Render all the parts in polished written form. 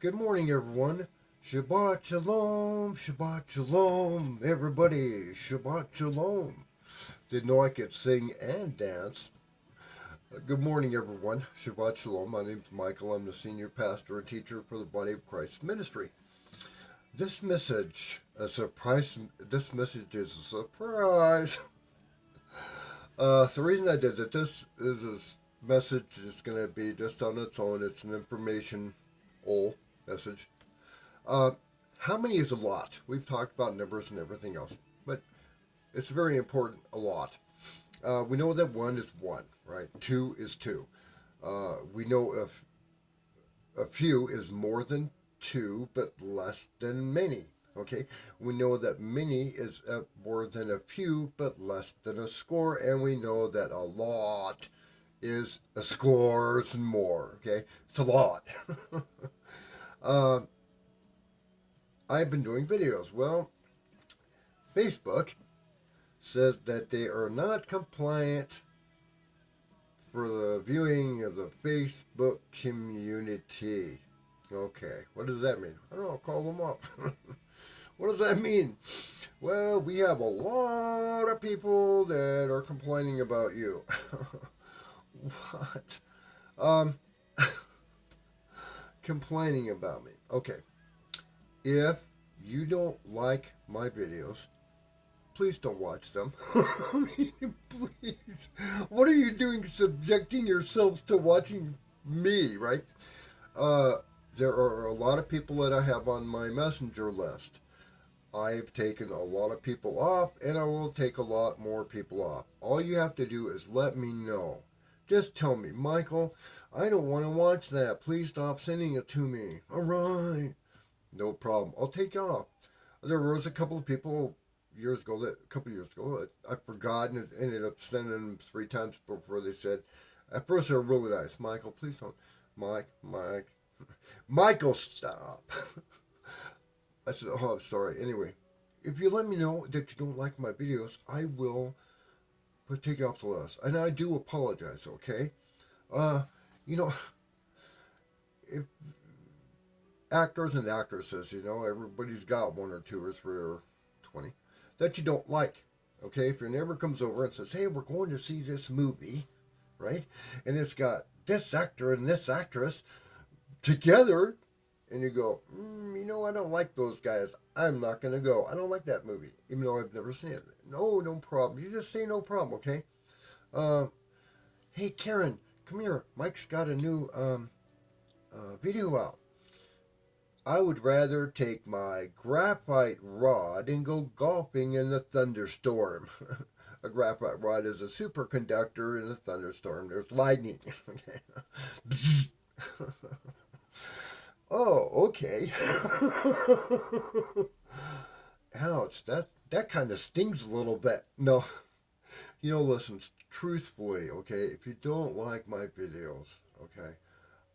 Good morning, everyone. Shabbat Shalom, Shabbat Shalom, everybody. Shabbat Shalom. Didn't know I could sing and dance. Good morning, everyone. Shabbat Shalom. My name's Michael. I'm the senior pastor and teacher for the Body of Christ Ministry. This message, a surprise. This message is a surprise. The reason I did that, this message is going to be just on its own. It's an informational message. Uh, how many is a lot? We've talked about numbers and everything else, but it's very important, a lot. We know that one is one, right? Two is two. We know if a few is more than two, but less than many. Okay, we know that many is more than a few, but less than a score, and we know that a lot is a scores and more. Okay, it's a lot. uh, I've been doing videos. Well, Facebook says that they are not compliant for the viewing of the Facebook community. Okay, what does that mean? I don't know, call them up. What does that mean? Well, we have a lot of people that are complaining about you. What? Um, Complaining about me. Okay, if you don't like my videos, please don't watch them. I mean, please. What are you doing subjecting yourselves to watching me, right? Uh, there are a lot of people that I have on my messenger list. I've taken a lot of people off, and I will take a lot more people off. All you have to do is let me know. Just tell me, Michael, I don't want to watch that. Please stop sending it to me. All right. No problem. I'll take you off. There was a couple of people a couple of years ago, I forgot and ended up sending them 3 times before they said. At first, they were really nice. Michael, please don't. Michael, stop. I said, oh, I'm sorry. Anyway, if you let me know that you don't like my videos, I will take you off the list. And I do apologize, okay? Uh, you know, if actors and actresses, everybody's got one or two or three or 20 that you don't like. Okay, if your neighbor comes over and says, hey, we're going to see this movie, right? And it's got this actor and this actress together, and you go, I don't like those guys. I'm not going to go. I don't like that movie, even though I've never seen it. No problem. You just say no problem, okay? Uh, hey, Karen, come here. Mike's got a new video out. I would rather take my graphite rod and go golfing in a thunderstorm. A graphite rod is a superconductor in a thunderstorm. There's lightning. Oh, okay. Ouch, that kind of stings a little bit. No, listen, truthfully, okay, if you don't like my videos, okay,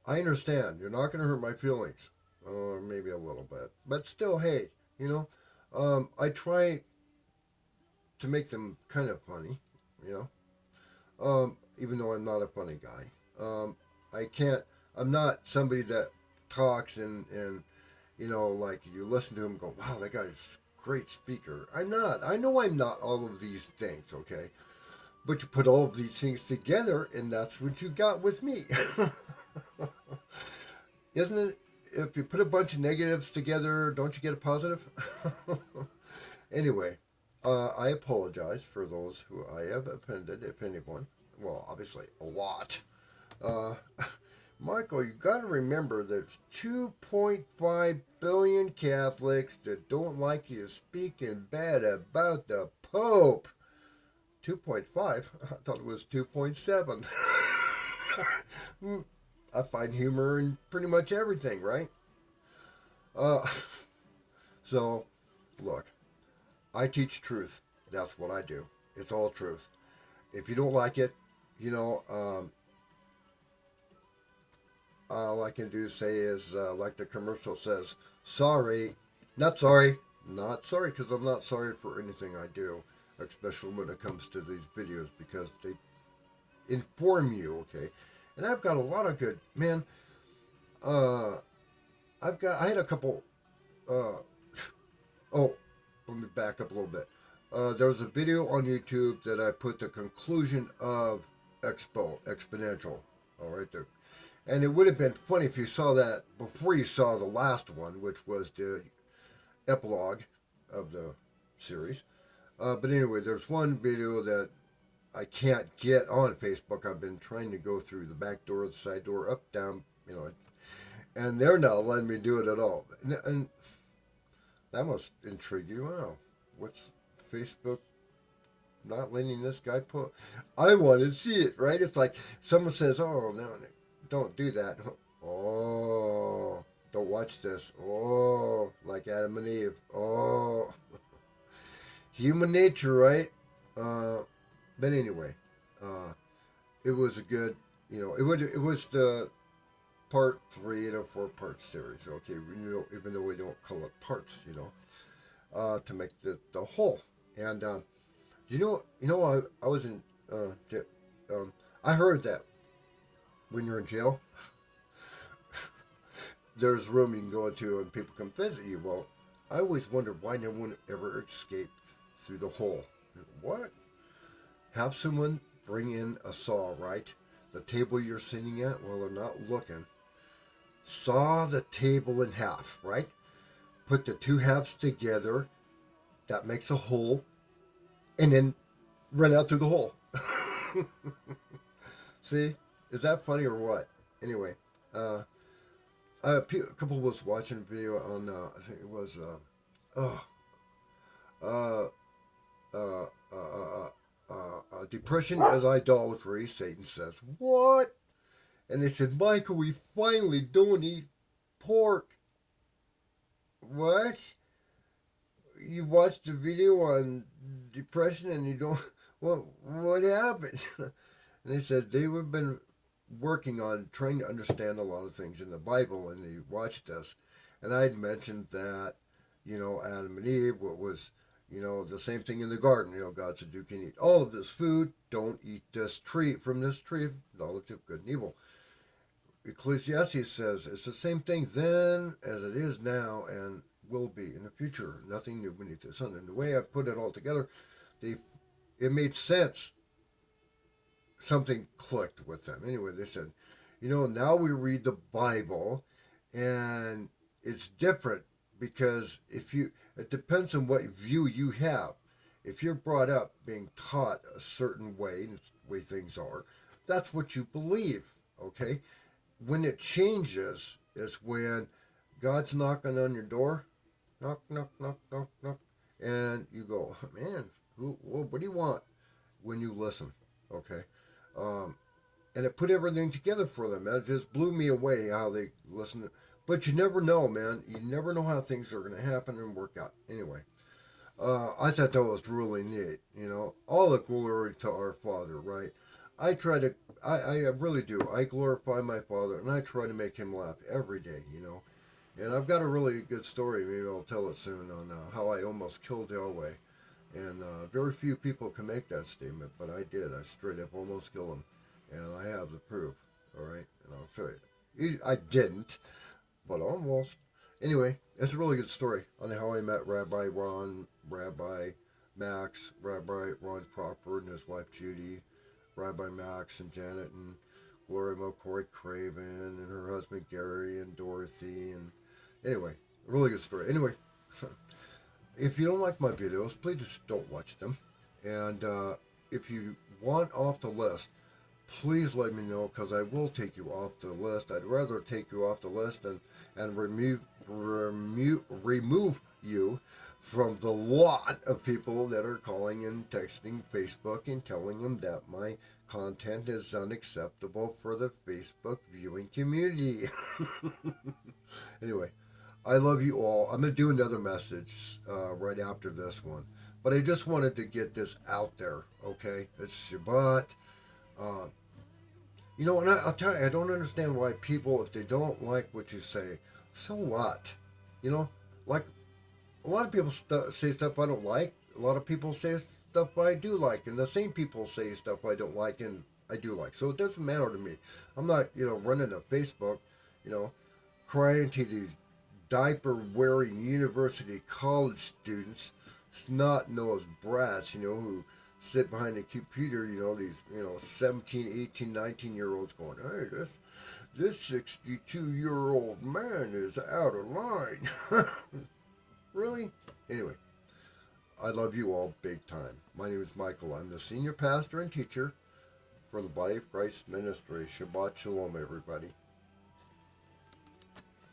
I understand. You're not going to hurt my feelings. Or maybe a little bit. But still, hey, I try to make them kind of funny, even though I'm not a funny guy. I can't, I'm not somebody that talks and like you listen to him and go, wow, that guy's a great speaker. I'm not. I know I'm not all of these things, okay? But you put all of these things together, and that's what you got with me. Isn't it? If you put a bunch of negatives together, don't you get a positive? Anyway, I apologize for those who I have offended, if anyone. Well, obviously, a lot. Uh, Michael, you got to remember there's 2.5 billion Catholics that don't like you speaking bad about the Pope. 2.5? I thought it was 2.7. I find humor in pretty much everything, right? Uh, so, look, I teach truth. That's what I do. It's all truth. If you don't like it, all I can do say is, like the commercial says, sorry, not sorry, not sorry, because I'm not sorry for anything I do, especially when it comes to these videos, because they inform you, okay? And I've got a lot of good, man, uh, I had a couple. Uh, oh, let me back up a little bit. There was a video on YouTube that I put the conclusion of Exponential. All right, there. And it would have been funny if you saw that before you saw the last one, which was the epilogue of the series. But anyway, there's one video that I can't get on Facebook. I've been trying to go through the back door, the side door, up, down, and they're not letting me do it at all. And that must intrigue you. Wow, what's Facebook not letting this guy put? I want to see it, right? It's like someone says, "Oh no, don't do that." Oh, don't watch this. Oh, like Adam and Eve. Oh, human nature, right? But anyway, it was a good, it was the part 3 in a 4-part series. Okay, even though we don't call it parts, to make the whole. And I was in. I heard that when you're in jail, there's a room you can go into and people come visit you. Well, I always wondered why no one ever escaped through the hole. What? Have someone bring in a saw, right? The table you're sitting at while they're not looking. Saw the table in half, right? Put the two halves together. That makes a hole. And then run out through the hole. See? Is that funny or what? Anyway, a couple was watching a video on, I think it was, depression as idolatry, Satan says. What? And they said, Michael, we finally don't eat pork. What? You watched the video on depression and you don't, what happened? And they said they've been working on trying to understand a lot of things in the Bible, and they watched this. And I had mentioned that, Adam and Eve, what was, the same thing in the garden. God said, you can eat all of this food. Don't eat this tree, from this tree of knowledge of good and evil. Ecclesiastes says it's the same thing then as it is now and will be in the future. Nothing new beneath the sun. And the way I put it all together, it made sense. Something clicked with them. Anyway, they said, now we read the Bible and it's different because it depends on what view you have. If you're brought up being taught a certain way, and it's the way things are, that's what you believe, okay? When it changes is when God's knocking on your door, knock, knock, knock, knock, knock, and you go, man, what do you want? When you listen, okay? And it put everything together for them. It just blew me away how they listen. But you never know, man. You never know how things are going to happen and work out. Anyway, I thought that was really neat. All the glory to our Father, right? I really do. I glorify my Father, and I try to make him laugh every day, And I've got a really good story. Maybe I'll tell it soon on how I almost killed Yahweh. And very few people can make that statement, but I did. I straight up almost killed him. And I have the proof, all right? And I'll show you. I didn't, but almost. Anyway, it's a really good story on how I met Rabbi Ron, Rabbi Max, Rabbi Ron Crawford and his wife Judy, Rabbi Max and Janet and Gloria McCoy Craven and her husband Gary and Dorothy. And anyway, a really good story. Anyway, if you don't like my videos, please just don't watch them. And if you want off the list, please let me know, because I will take you off the list. I'd rather take you off the list and remove you from the lot of people that are calling and texting Facebook and telling them that my content is unacceptable for the Facebook viewing community. Anyway, I love you all. I'm going to do another message right after this one. But I just wanted to get this out there, okay? It's Shabbat. And I'll tell you, I don't understand why people, if they don't like what you say, so what? Like, a lot of people say stuff I don't like. A lot of people say stuff I do like. And the same people say stuff I don't like and I do like. So it doesn't matter to me. I'm not, running a Facebook, crying to these diaper-wearing university college students, snot-nosed brats, who sit behind a computer, these, 17, 18, 19-year-olds going, hey, this 62-year-old man is out of line. Really? Anyway, I love you all big time. My name is Michael. I'm the senior pastor and teacher for the Body of Christ Ministry. Shabbat Shalom, everybody.